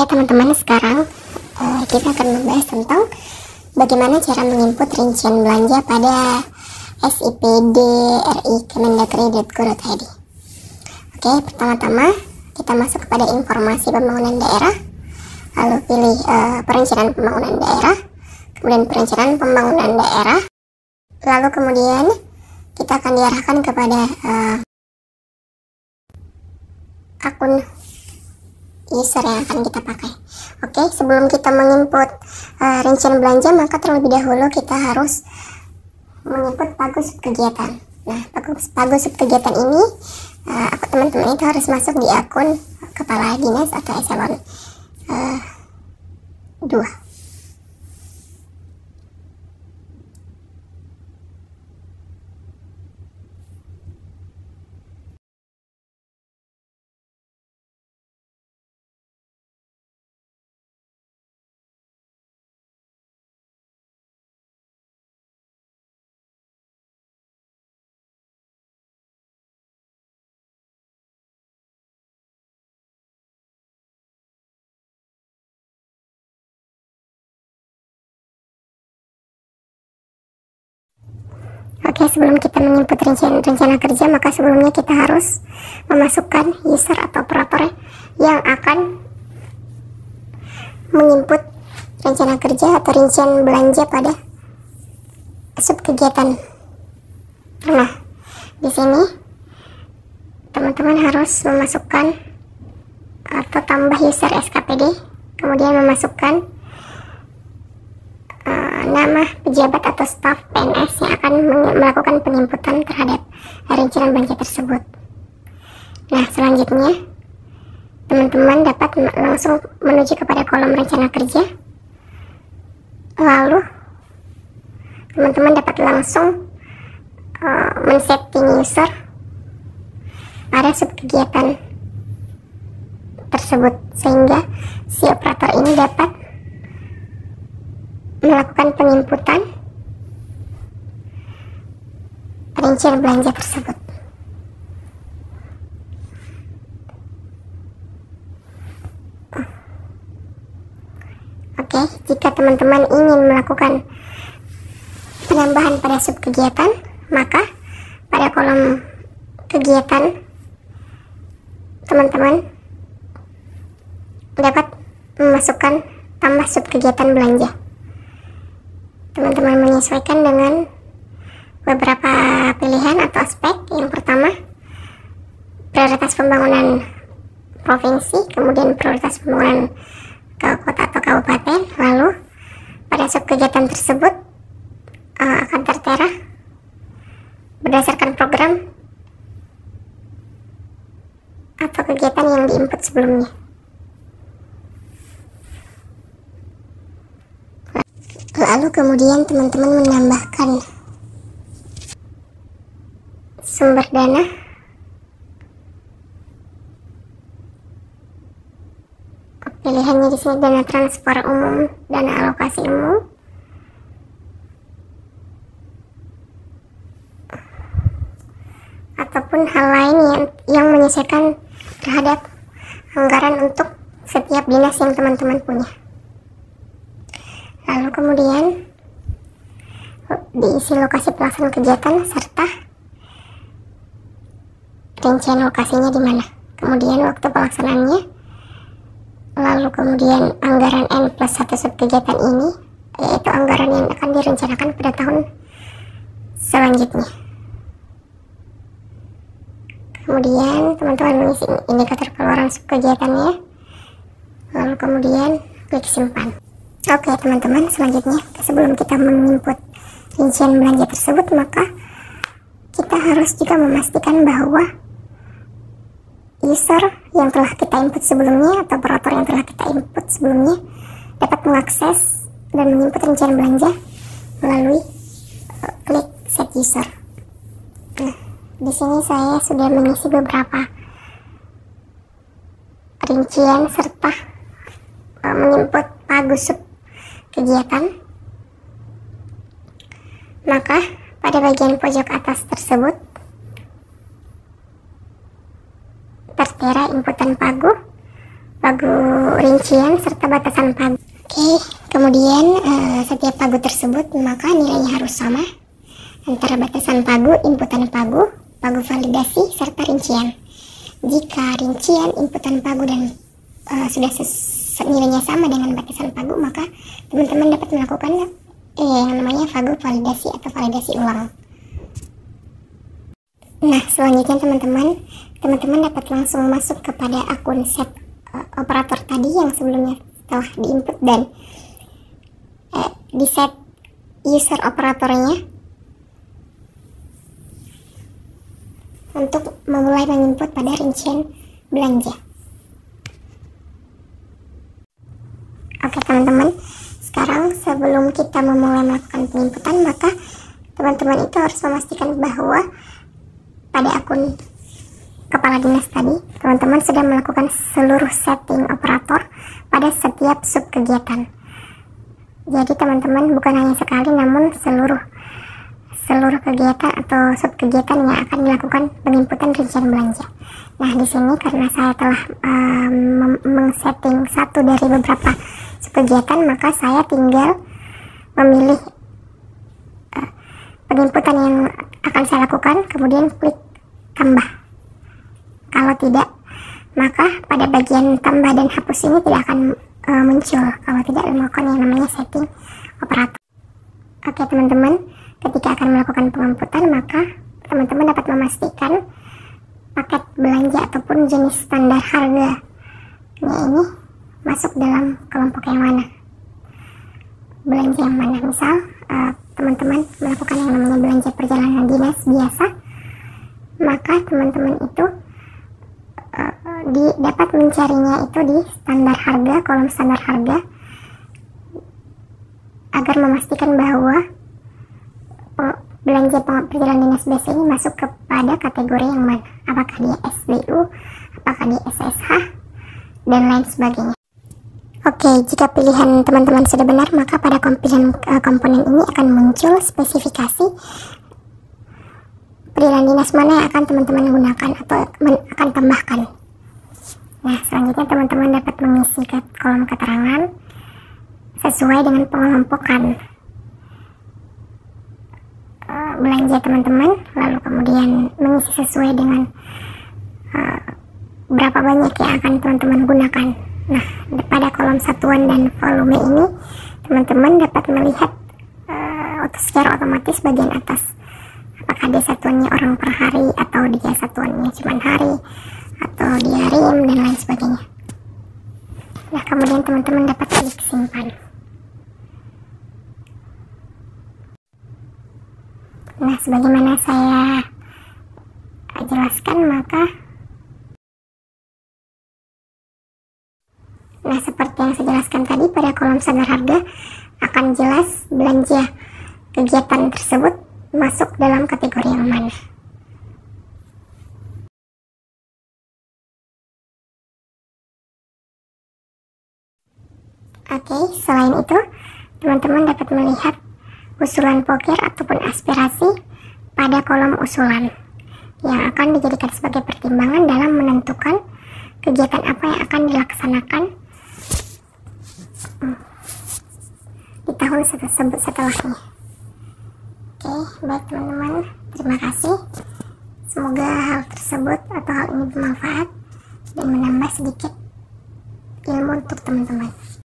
teman-teman, sekarang kita akan membahas tentang bagaimana cara menginput rincian belanja pada SIPD RI Kemendagri.go.id. Oke, pertama-tama kita masuk kepada informasi pembangunan daerah, lalu pilih perencanaan pembangunan daerah, kemudian perencanaan pembangunan daerah, lalu kemudian kita akan diarahkan kepada akun user yang akan kita pakai. Oke, sebelum kita menginput rincian belanja, maka terlebih dahulu kita harus menginput pagu subkegiatan. Nah, pagu subkegiatan ini teman-teman itu harus masuk di akun kepala dinas atau eselon 2. Oke, sebelum kita menginput rencana kerja, maka sebelumnya kita harus memasukkan user atau operator yang akan menginput rencana kerja atau rincian belanja pada subkegiatan. Nah, di sini teman-teman harus memasukkan atau tambah user SKPD, kemudian memasukkan nama pejabat atau staf PNS yang akan melakukan penginputan terhadap rincian belanja tersebut. Nah, selanjutnya teman-teman dapat langsung menuju kepada kolom rencana kerja, lalu teman-teman dapat langsung men-setting user pada subkegiatan tersebut, sehingga si operator ini dapat melakukan penginputan rincian belanja tersebut. Oke, jika teman-teman ingin melakukan penambahan pada subkegiatan, maka pada kolom kegiatan teman-teman dapat memasukkan tambah subkegiatan belanja. Teman-teman menyesuaikan dengan beberapa pilihan atau aspek. Yang pertama, prioritas pembangunan provinsi, kemudian prioritas pembangunan kota atau kabupaten, lalu pada subkegiatan tersebut akan tertera berdasarkan program atau kegiatan yang diinput sebelumnya. Lalu kemudian teman-teman menambahkan sumber dana, pilihannya di sini dana transfer umum, dana alokasi umum, ataupun hal lain yang menyesuaikan terhadap anggaran untuk setiap dinas yang teman-teman punya. Lalu kemudian diisi lokasi pelaksanaan kegiatan serta rincian lokasinya di mana, kemudian waktu pelaksanaannya, lalu kemudian anggaran N+1 subkegiatan ini, yaitu anggaran yang akan direncanakan pada tahun selanjutnya. Kemudian teman-teman mengisi indikator pengeluaran subkegiatannya, lalu kemudian klik simpan. Oke teman-teman, selanjutnya sebelum kita menginput rincian belanja tersebut, maka kita harus juga memastikan bahwa user yang telah kita input sebelumnya atau operator yang telah kita input sebelumnya dapat mengakses dan menginput rincian belanja melalui klik set user. Nah, di sini saya sudah mengisi beberapa rincian serta menginput pagu kegiatan. Maka pada bagian pojok atas tersebut tertera inputan pagu, pagu rincian serta batasan pagu. Oke, kemudian setiap pagu tersebut maka nilainya harus sama antara batasan pagu, inputan pagu, pagu validasi, serta rincian. Jika rincian, inputan pagu dan sudah nilainya sama dengan batasan pagu, maka teman-teman dapat melakukan yang namanya pagu validasi atau validasi ulang. Nah, selanjutnya teman-teman dapat langsung masuk kepada akun set operator tadi yang sebelumnya telah diinput dan di set user operatornya untuk memulai menginput pada rincian belanja. Oke teman-teman, sekarang sebelum kita memulai melakukan penginputan, maka teman-teman itu harus memastikan bahwa pada akun kepala dinas tadi, teman-teman sudah melakukan seluruh setting operator pada setiap sub kegiatan. Jadi teman-teman bukan hanya sekali, namun seluruh kegiatan atau sub kegiatan yang akan dilakukan penginputan rincian belanja. Nah, di sini karena saya telah mengsetting satu dari beberapa sub kegiatan, maka saya tinggal memilih penginputan yang akan saya lakukan, kemudian klik tambah. Kalau tidak, maka pada bagian tambah dan hapus ini tidak akan muncul kalau tidak melakukan yang namanya setting operator. Oke teman-teman, ketika akan melakukan penginputan, maka teman-teman dapat memastikan paket belanja ataupun jenis standar harganya ini masuk dalam kelompok yang mana, belanja yang mana. Misal teman-teman melakukan yang namanya belanja perjalanan dinas biasa, maka teman-teman itu dapat mencarinya itu di standar harga, kolom standar harga, agar memastikan bahwa belanja perjalanan dinas biasa ini masuk kepada kategori yang mana, apakah dia SBU, apakah dia SSH, dan lain sebagainya. Oke, jika pilihan teman-teman sudah benar, maka pada komponen ini akan muncul spesifikasi perjalanan dinas mana yang akan teman-teman gunakan atau akan tambahkan. Nah, selanjutnya teman-teman dapat mengisi kolom keterangan sesuai dengan pengelompokan belanja teman-teman, lalu kemudian mengisi sesuai dengan berapa banyak yang akan teman-teman gunakan. Nah, pada kolom satuan dan volume ini teman-teman dapat melihat secara otomatis bagian atas, apakah dia satuannya orang per hari atau dia satuannya cuma hari atau dia rim dan lain sebagainya. Nah, kemudian teman-teman dapat klik simpan. Nah, sebagaimana saya jelaskan, seperti yang saya jelaskan tadi, pada kolom standar harga akan jelas belanja kegiatan tersebut masuk dalam kategori yang mana. Oke, selain itu teman-teman dapat melihat usulan pokir ataupun aspirasi pada kolom usulan yang akan dijadikan sebagai pertimbangan dalam menentukan kegiatan apa yang akan dilaksanakan di tahun setelahnya. Oke, baik teman-teman, terima kasih. Semoga hal tersebut atau hal ini bermanfaat dan menambah sedikit ilmu untuk teman-teman.